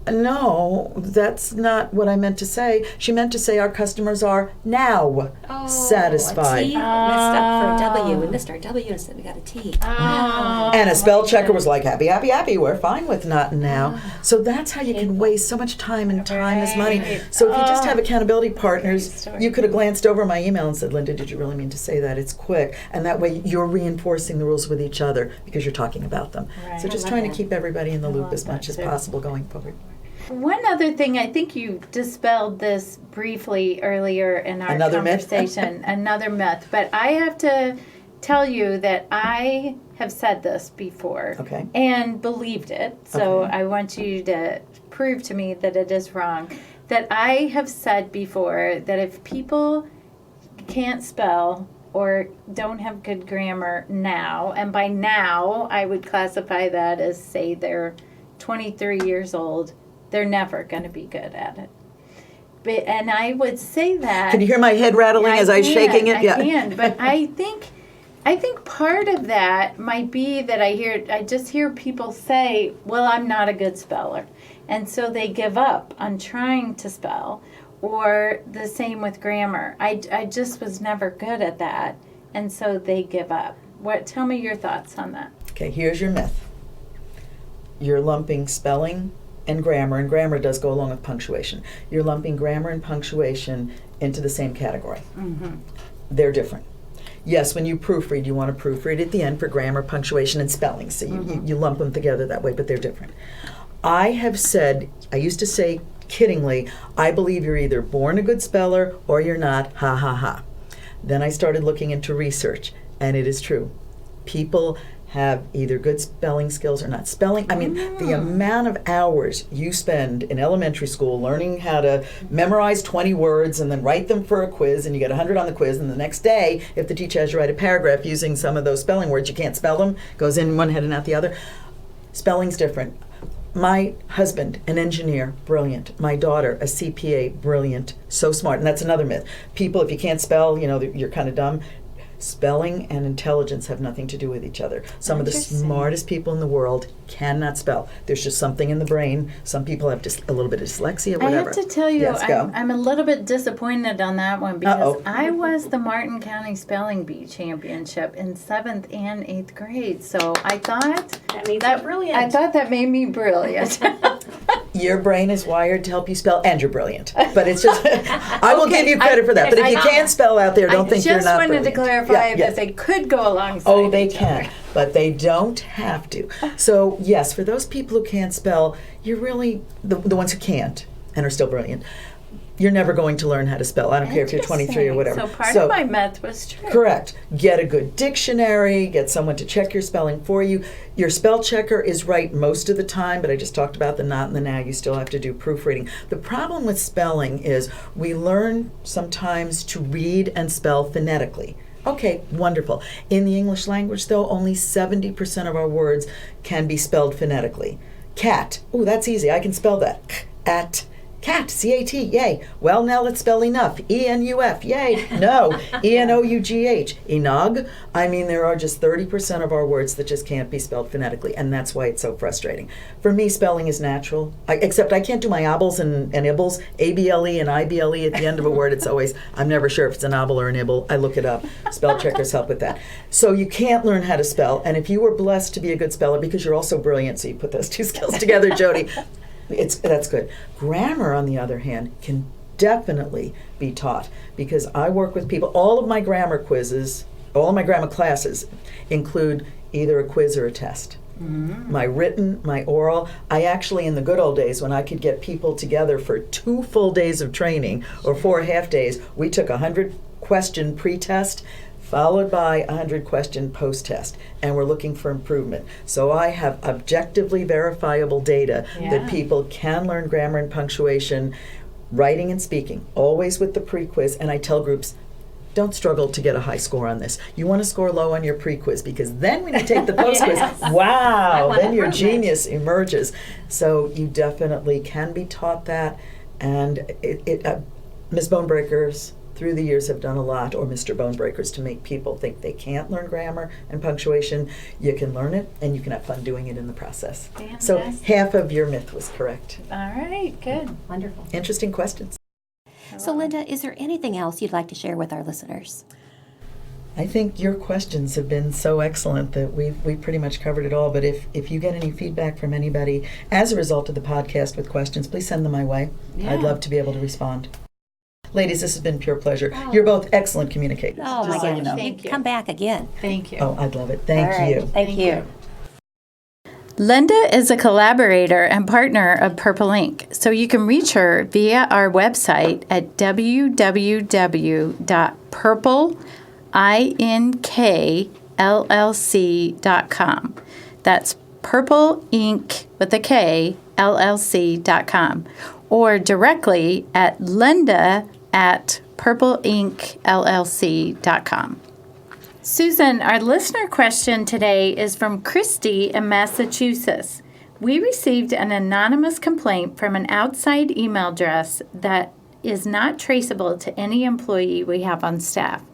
no, that's not what I meant to say. She meant to say our customers are now satisfied. A T messed up for a W. We missed our W instead we got a T. And a spell checker was like, happy, happy, happy, we're fine with not now. So that's how you can waste so much time, and time is money. So if you just have accountability partners, you could have glanced over my email and said, Linda, did you really mean to say that? It's quick. And that way you're reinforcing the rules with each other because you're talking about them. Right. So just trying to keep everybody in the loop as much as possible going forward. One other thing, I think you dispelled this briefly earlier in our conversation. Another myth. But I have to tell you that I have said this before and believed it. So I want you to prove to me that it is wrong. That I have said before that if people can't spell or don't have good grammar now, and by now I would classify that as, say, they're 23 years old, they're never going to be good at it. And I would say that. Can you hear my head rattling as I'm shaking it? I can, but I think part of that might be that I just hear people say, well, I'm not a good speller. And so they give up on trying to spell, or the same with grammar. I just was never good at that, and so they give up. Tell me your thoughts on that. Okay, here's your myth. You're lumping spelling and grammar does go along with punctuation. You're lumping grammar and punctuation into the same category. They're different. Yes, when you proofread, you want to proofread at the end for grammar, punctuation, and spelling. So you lump them together that way, but they're different. I used to say kiddingly, I believe you're either born a good speller or you're not, ha ha ha. Then I started looking into research, and it is true. People have either good spelling skills or not. Spelling, I mean, the amount of hours you spend in elementary school learning how to memorize 20 words and then write them for a quiz, and you get 100 on the quiz, and the next day, if the teacher has you write a paragraph using some of those spelling words, you can't spell them, goes in one head and out the other. Spelling's different. My husband, an engineer, brilliant. My daughter, a CPA, brilliant, so smart. And that's another myth. People, if you can't spell, you're kind of dumb. Spelling and intelligence have nothing to do with each other. Some of the smartest people in the world cannot spell. There's just something in the brain. Some people have just a little bit of dyslexia, whatever. I have to tell you, Yes, go. I'm a little bit disappointed on that one because Uh-oh. I was the Martin County Spelling Bee Championship in 7th and 8th grade. So I thought That means you're brilliant. I thought that made me brilliant. Your brain is wired to help you spell, and you're brilliant. But it's just, I will give you credit for that. But if you can't spell out there, don't think you're not I just wanted to brilliant. clarify Yeah, that they could go alongside. Oh, they each can, other. but they don't have to. So, yes, for those people who can't spell, you're really the ones who can't and are still brilliant. You're never going to learn how to spell. I don't care if you're 23 or whatever. So part of my myth was true. Correct. Get a good dictionary, get someone to check your spelling for you. Your spell checker is right most of the time, but I just talked about the not and the now. You still have to do proofreading. The problem with spelling is we learn sometimes to read and spell phonetically. Okay, wonderful. In the English language, though, only 70% of our words can be spelled phonetically. Cat. Ooh, that's easy. I can spell that. At. Cat, C-A-T, yay. Well, now let's spell enough. E-N-U-F, yay. No, E-N-O-U-G-H. Enog. I mean, there are just 30% of our words that just can't be spelled phonetically, and that's why it's so frustrating. For me, spelling is natural, except I can't do my obbles and ibbles, A-B-L-E and I-B-L-E at the end of a word. It's always, I'm never sure if it's an obble or an ibble. I look it up. Spell checkers help with that. So you can't learn how to spell, and if you were blessed to be a good speller, because you're also brilliant, so you put those two skills together, Jody, that's good. Grammar, on the other hand, can definitely be taught because I work with people. All of my grammar quizzes, all of my grammar classes include either a quiz or a test. Mm-hmm. My written, my oral. I actually, in the good old days, when I could get people together for 2 full days of training or 4 half days, we took 100-question pre-test followed by 100-question post-test, and we're looking for improvement. So I have objectively verifiable data that people can learn grammar and punctuation, writing and speaking, always with the pre-quiz, and I tell groups, don't struggle to get a high score on this. You want to score low on your pre-quiz because then when you take the post-quiz, wow, then your genius emerges. So you definitely can be taught that, and Ms. Bonebreakers, through the years have done a lot, or Mr. Bonebreakers, to make people think they can't learn grammar and punctuation. You can learn it, and you can have fun doing it in the process. Fantastic. So half of your myth was correct. All right, good. Wonderful. Interesting questions. So, Linda, is there anything else you'd like to share with our listeners? I think your questions have been so excellent that we've pretty much covered it all. But if you get any feedback from anybody as a result of the podcast with questions, please send them my way. Yeah. I'd love to be able to respond. Ladies, this has been pure pleasure. You're both excellent communicators. Oh, my just so gosh. you know. Thank you. Come back again. Thank you. Oh, I'd love it. Thank you. Thank you. Linda is a collaborator and partner of Purple Ink, so you can reach her via our website at www.purpleinkllc.com. That's Purple Ink with a K, LLC.com. Or directly at linda@purpleinkllc.com. Susan, our listener question today is from Christy in Massachusetts. We received an anonymous complaint from an outside email address that is not traceable to any employee we have on staff.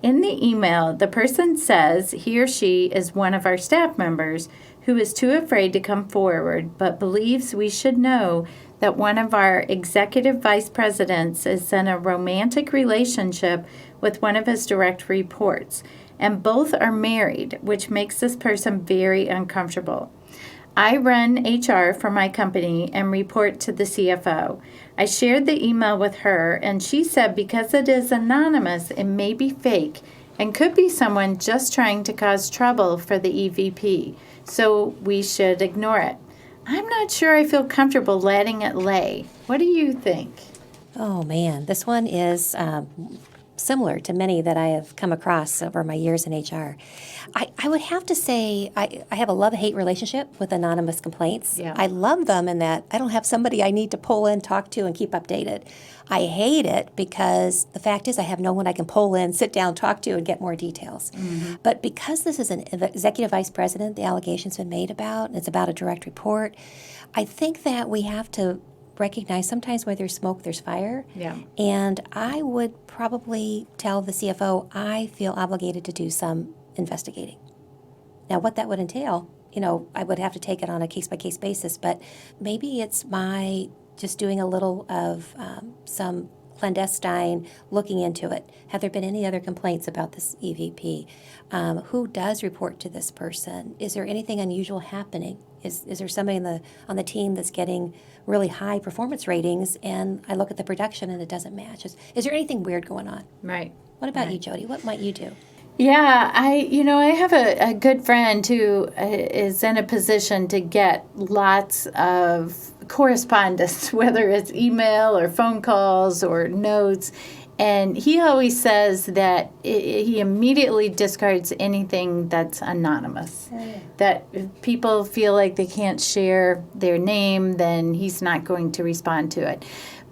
In the email, the person says he or she is one of our staff members who is too afraid to come forward but believes we should know that one of our executive vice presidents is in a romantic relationship with one of his direct reports, and both are married, which makes this person very uncomfortable. I run HR for my company and report to the CFO. I shared the email with her, and she said because it is anonymous, it may be fake, and could be someone just trying to cause trouble for the EVP, so we should ignore it. I'm not sure I feel comfortable letting it lay. What do you think? Oh, man. This one is similar to many that I have come across over my years in HR. I would have to say I have a love-hate relationship with anonymous complaints. Yeah. I love them in that I don't have somebody I need to pull in, talk to, and keep updated. I hate it because the fact is I have no one I can pull in, sit down, talk to, and get more details. But because this is an executive vice president, the allegation's been made about, and it's about a direct report, I think that we have to recognize sometimes where there's smoke, there's fire. Yeah. And I would probably tell the CFO I feel obligated to do some investigating. Now, what that would entail, I would have to take it on a case-by-case basis, but maybe it's my just doing a little of some clandestine looking into it. Have there been any other complaints about this EVP? Who does report to this person? Is there anything unusual happening? Is there somebody on the team that's getting really high performance ratings, and I look at the production and it doesn't match? Is there anything weird going on? Right. What about you, Jody? What might you do? Yeah, I have a good friend who is in a position to get lots of correspondence, whether it's email or phone calls or notes. And he always says that he immediately discards anything that's anonymous. That if people feel like they can't share their name, then he's not going to respond to it.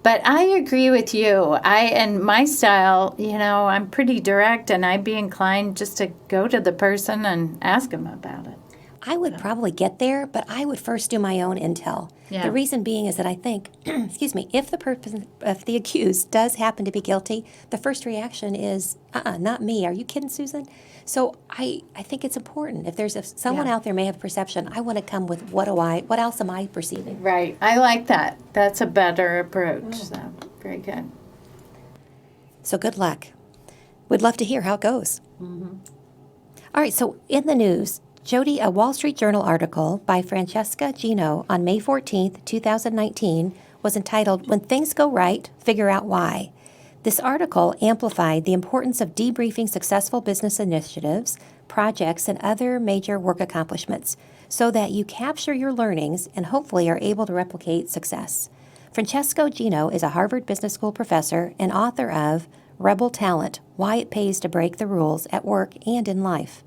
But I agree with you. And my style, I'm pretty direct, and I'd be inclined just to go to the person and ask them about it. I would probably get there, but I would first do my own intel. Yeah. The reason being is that I think, excuse me, if the accused does happen to be guilty, the first reaction is, not me. Are you kidding, Susan? So I think it's important. If someone out there may have a perception, I want to come with what else am I perceiving? Right. I like that. That's a better approach. So, very good. So good luck. We'd love to hear how it goes. All right, so in the news, Jody, a Wall Street Journal article by Francesca Gino on May 14th, 2019 was entitled, "When Things Go Right, Figure Out Why." This article amplified the importance of debriefing successful business initiatives, projects, and other major work accomplishments so that you capture your learnings and hopefully are able to replicate success. Francesca Gino is a Harvard Business School professor and author of Rebel Talent, Why It Pays to Break the Rules at Work and in Life.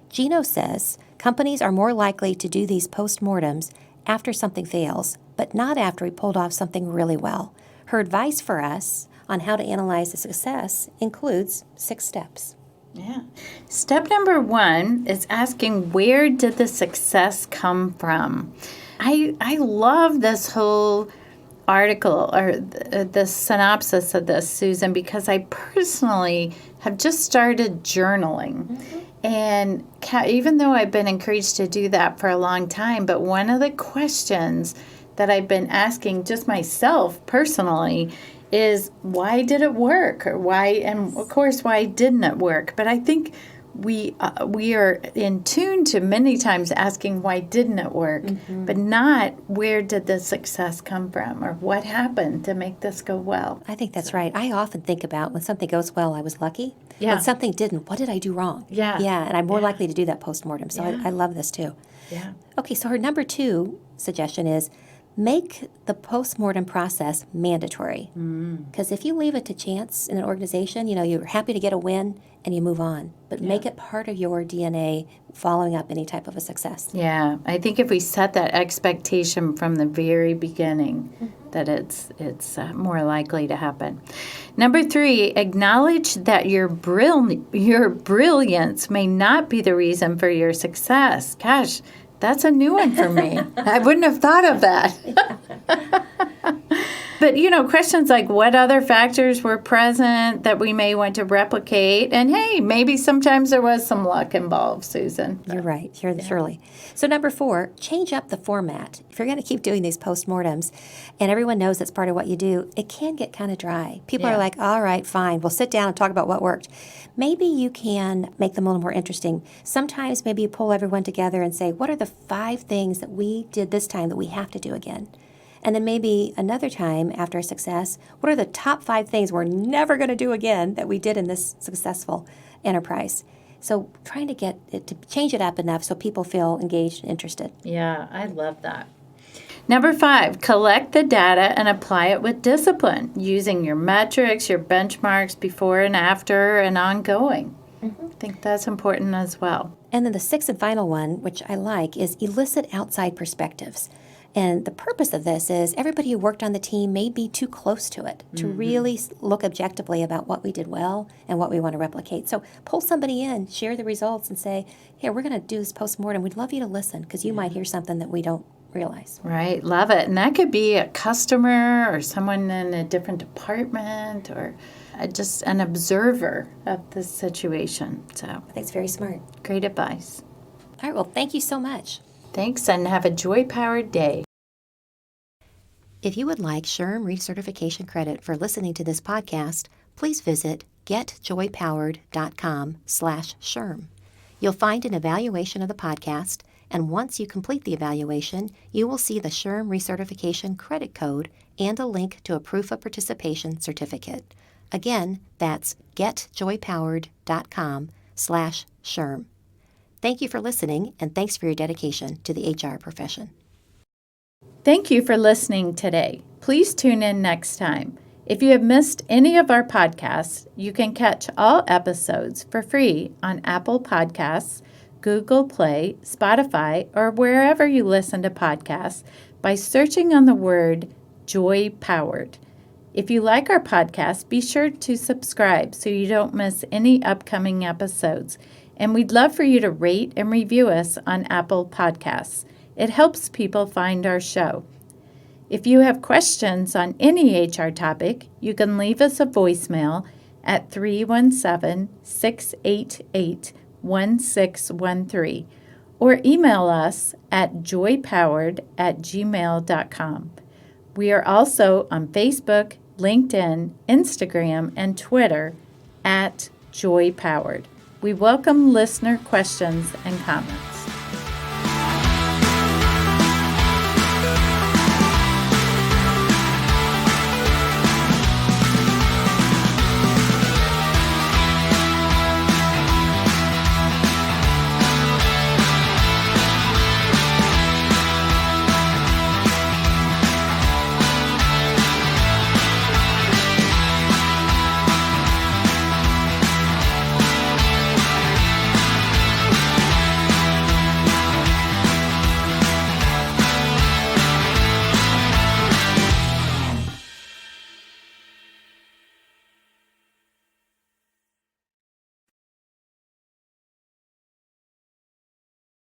Gino says companies are more likely to do these postmortems after something fails, but not after we pulled off something really well. Her advice for us on how to analyze the success includes 6 steps. Yeah. Step number 1 is asking, where did the success come from? I love this whole article or the synopsis of this, Susan, because I personally have just started journaling. And even though I've been encouraged to do that for a long time, but one of the questions that I've been asking just myself personally is, why did it work? Or why, and of course, why didn't it work? But I think we are in tune to many times asking, why didn't it work? But not, where did the success come from? Or what happened to make this go well? I think that's right. I often think about when something goes well, I was lucky. Yeah. When something didn't, what did I do wrong? Yeah. Yeah, and I'm more likely to do that postmortem. So I love this too. Yeah. Okay, so her number 2 suggestion is make the postmortem process mandatory. Because if you leave it to chance in an organization, you're happy to get a win and you move on. But make it part of your DNA following up any type of a success. Yeah, I think if we set that expectation from the very beginning, that it's more likely to happen. Number 3, acknowledge that your brilliance may not be the reason for your success. Gosh, that's a new one for me. I wouldn't have thought of that. But, questions like what other factors were present that we may want to replicate? And, hey, maybe sometimes there was some luck involved, Susan. You're right, surely. So number 4, change up the format. If you're going to keep doing these postmortems and everyone knows that's part of what you do, it can get kind of dry. People are like, all right, fine, we'll sit down and talk about what worked. Maybe you can make them a little more interesting. Sometimes maybe you pull everyone together and say, what are the 5 things that we did this time that we have to do again? And then maybe another time after a success, what are the top 5 things we're never going to do again that we did in this successful enterprise. So trying to get it to change it up enough so people feel engaged and interested. Yeah, I love that. Number 5, collect the data and apply it with discipline, using your metrics, your benchmarks before and after and ongoing. I think that's important as well. And then the 6th and final one, which I like, is elicit outside perspectives. And the purpose of this is everybody who worked on the team may be too close to it to really look objectively about what we did well and what we want to replicate. So pull somebody in, share the results, and say, here, we're going to do this postmortem. We'd love you to listen because you might hear something that we don't realize. Right, love it. And that could be a customer or someone in a different department or just an observer of the situation. So I think it's very smart. great advice. All right, well, thank you so much. Thanks, and have a joy-powered day. If you would like SHRM recertification credit for listening to this podcast, please visit getjoypowered.com/SHRM. You'll find an evaluation of the podcast, and once you complete the evaluation, you will see the SHRM recertification credit code and a link to a proof of participation certificate. Again, that's getjoypowered.com/SHRM. Thank you for listening, and thanks for your dedication to the HR profession. Thank you for listening today. Please tune in next time. If you have missed any of our podcasts, you can catch all episodes for free on Apple Podcasts, Google Play, Spotify, or wherever you listen to podcasts by searching on the word Joy Powered. If you like our podcast, be sure to subscribe so you don't miss any upcoming episodes. And we'd love for you to rate and review us on Apple Podcasts. It helps people find our show. If you have questions on any HR topic, you can leave us a voicemail at 317-688-1613 or email us at joypowered@gmail.com. We are also on Facebook, LinkedIn, Instagram, and Twitter at Joy Powered. We welcome listener questions and comments.